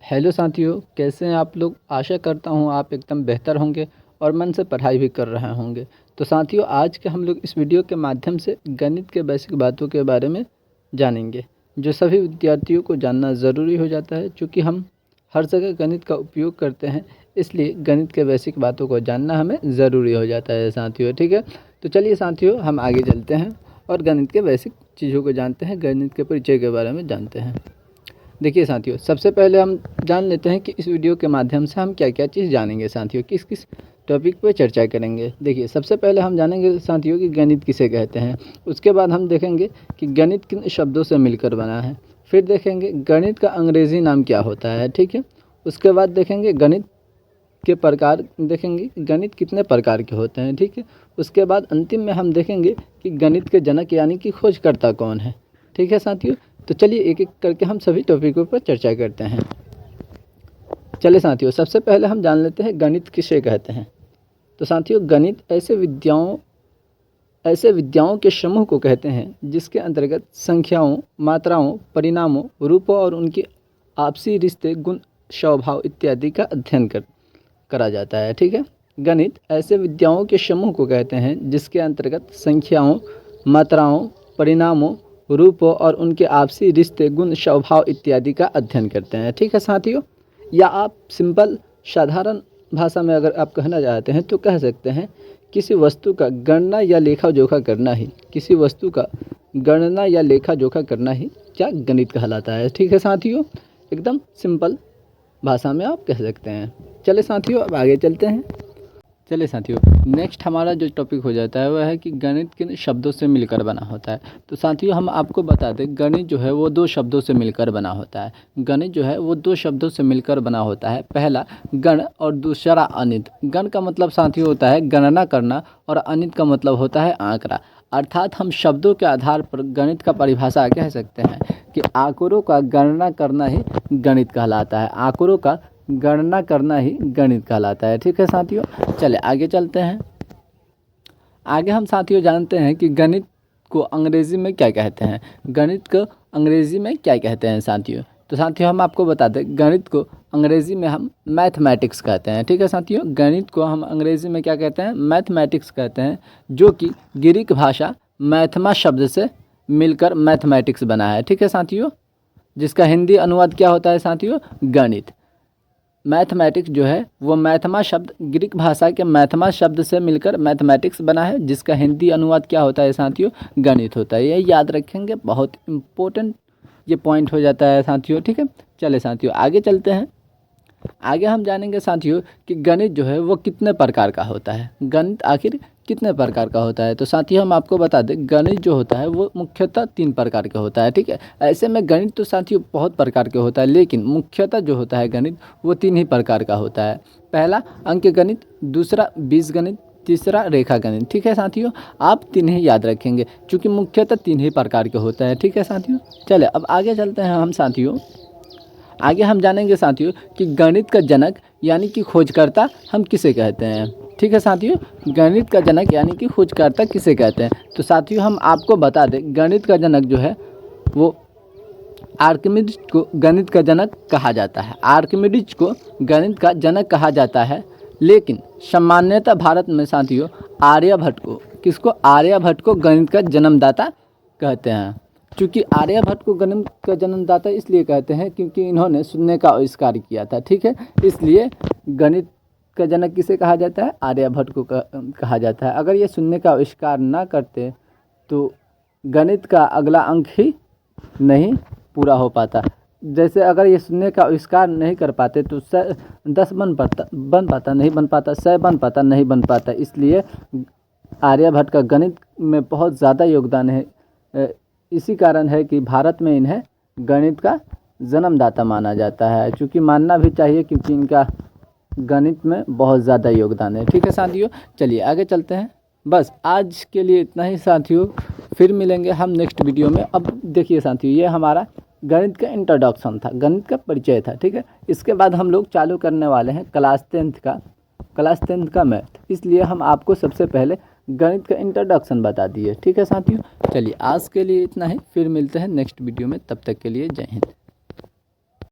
Hello साथियों, कैसे हैं आप लोग। आशा करता हूं आप एकदम बेहतर होंगे और मन से पढ़ाई भी कर रहे होंगे। तो साथियों, आज के हम लोग इस वीडियो के माध्यम से गणित के बेसिक बातों के बारे में जानेंगे, जो सभी विद्यार्थियों को जानना ज़रूरी हो जाता है। क्योंकि हम हर जगह गणित का उपयोग करते हैं, इसलिए गणित के बेसिक बातों को जानना हमें ज़रूरी हो जाता है साथियों। ठीक है, तो चलिए साथियों, हम आगे चलते हैं और गणित के बेसिक चीज़ों को जानते हैं, गणित के परिचय के बारे में जानते हैं। देखिए साथियों, सबसे पहले हम जान लेते हैं कि इस वीडियो के माध्यम से हम क्या क्या चीज़ जानेंगे साथियों, किस किस टॉपिक पर चर्चा करेंगे। देखिए, सबसे पहले हम जानेंगे साथियों कि गणित किसे कहते हैं। उसके बाद हम देखेंगे कि गणित किन शब्दों से मिलकर बना है। फिर देखेंगे गणित का अंग्रेज़ी नाम क्या होता है। ठीक है, उसके बाद देखेंगे गणित के प्रकार, देखेंगे गणित कितने प्रकार के होते हैं। ठीक है, उसके बाद अंतिम में हम देखेंगे कि गणित के जनक यानी कि खोजकर्ता कौन है। ठीक है साथियों, तो चलिए एक एक करके हम सभी टॉपिकों पर चर्चा करते हैं। चलिए साथियों, सबसे पहले हम जान लेते हैं गणित किसे कहते हैं। तो साथियों, गणित ऐसे विद्याओं के समूह को कहते हैं जिसके अंतर्गत संख्याओं, मात्राओं, परिणामों, रूपों और उनके आपसी रिश्ते, गुण, स्वभाव इत्यादि का अध्ययन करा जाता है। ठीक है, गणित ऐसे विद्याओं के समूह को कहते हैं जिसके अंतर्गत संख्याओं, मात्राओं, परिणामों, रूपों और उनके आपसी रिश्ते, गुण, स्वभाव इत्यादि का अध्ययन करते हैं। ठीक है साथियों, या आप सिंपल साधारण भाषा में अगर आप कहना चाहते हैं तो कह सकते हैं किसी वस्तु का गणना या लेखा जोखा करना ही, किसी वस्तु का गणना या लेखा जोखा करना ही क्या गणित कहलाता है। ठीक है साथियों, एकदम सिंपल भाषा में आप कह सकते हैं। चले साथियों, अब आगे चलते हैं। चलिए साथियों, नेक्स्ट हमारा जो टॉपिक हो जाता है वह है कि गणित किन शब्दों से मिलकर बना होता है। तो साथियों, हम आपको बता दें, गणित जो है वो दो शब्दों से मिलकर बना होता है। गणित जो है वो दो शब्दों से मिलकर बना होता है। पहला गण और दूसरा अनित। गण का मतलब साथियों होता है गणना करना और अनित का मतलब होता है आंकड़ा। अर्थात हम शब्दों के आधार पर गणित का परिभाषा कह सकते हैं कि आंकड़ों का गणना करना ही गणित कहलाता है। आंकड़ों का गणना करना ही गणित कहलाता है। ठीक है साथियों, चले आगे चलते हैं। आगे हम साथियों जानते हैं कि गणित को अंग्रेजी में क्या कहते हैं। गणित को अंग्रेजी में क्या कहते हैं साथियों। तो साथियों, हम आपको बता दें, गणित को अंग्रेजी में हम मैथमेटिक्स कहते हैं। ठीक है साथियों, गणित को हम अंग्रेजी में क्या कहते हैं, मैथमेटिक्स कहते हैं, जो कि ग्रीक भाषा मैथमा शब्द से मिलकर मैथमेटिक्स बना है। ठीक है साथियों, जिसका हिंदी अनुवाद क्या होता है साथियों, गणित। मैथमेटिक्स जो है वो मैथमा शब्द, ग्रीक भाषा के मैथमा शब्द से मिलकर मैथमेटिक्स बना है, जिसका हिंदी अनुवाद क्या होता है साथियों, गणित होता है। ये याद रखेंगे, बहुत इम्पोर्टेंट ये पॉइंट हो जाता है साथियों। ठीक है, चले साथियों आगे चलते हैं। आगे हम जानेंगे साथियों कि गणित जो है वो कितने प्रकार का होता है। गणित आखिर कितने प्रकार का होता है। तो साथियों, हम आपको बता दें, गणित जो होता है वो मुख्यतः 3 प्रकार का होता है। ठीक है, ऐसे में गणित तो साथियों बहुत प्रकार के होता है, लेकिन मुख्यतः जो होता है गणित वो 3 ही प्रकार का होता है। पहला अंक गणित, दूसरा बीजगणित, तीसरा रेखा गणित। ठीक है साथियों, आप 3 ही याद रखेंगे क्योंकि मुख्यतः 3 ही प्रकार के होता है। ठीक है साथियों, चले अब आगे चलते हैं हम साथियों। आगे हम जानेंगे साथियों कि गणित का जनक यानी कि खोजकर्ता हम किसे कहते हैं। ठीक है साथियों, गणित का जनक यानी कि खोजकर्ता किसे कहते हैं। तो साथियों, हम आपको बता दें, गणित का जनक जो है वो आर्किमिडीज को गणित का जनक कहा जाता है। आर्किमिडीज को गणित का जनक कहा जाता है, लेकिन सामान्यतः भारत में साथियों आर्यभट्ट को, किसको, आर्यभट्ट को गणित का जन्मदाता कहते हैं। क्योंकि आर्यभट्ट को गणित का जन्मदाता इसलिए कहते हैं क्योंकि इन्होंने शून्य का आविष्कार किया था। ठीक है, इसलिए गणित का जनक किसे कहा जाता है, आर्यभट्ट को कहा जाता है। अगर ये शून्य का आविष्कार ना करते तो गणित का अगला अंक ही नहीं पूरा हो पाता। जैसे अगर ये शून्य का आविष्कार नहीं कर पाते तो 10 बन पाता नहीं बन पाता, 100 बन पाता नहीं बन पाता। इसलिए आर्यभट्ट का गणित में बहुत ज़्यादा योगदान है। इसी कारण है कि भारत में इन्हें गणित का जन्मदाता माना जाता है, क्योंकि मानना भी चाहिए क्योंकि इनका गणित में बहुत ज़्यादा योगदान है। ठीक है साथियों, चलिए आगे चलते हैं। बस आज के लिए इतना ही साथियों, फिर मिलेंगे हम नेक्स्ट वीडियो में। अब देखिए साथियों, ये हमारा गणित का इंट्रोडक्शन था, गणित का परिचय था। ठीक है, इसके बाद हम लोग चालू करने वाले हैं क्लास 10th का मैथ। इसलिए हम आपको सबसे पहले गणित का इंट्रोडक्शन बता दिए। ठीक है साथियों, चलिए आज के लिए इतना ही, फिर मिलते हैं नेक्स्ट वीडियो में। तब तक के लिए जय हिंद।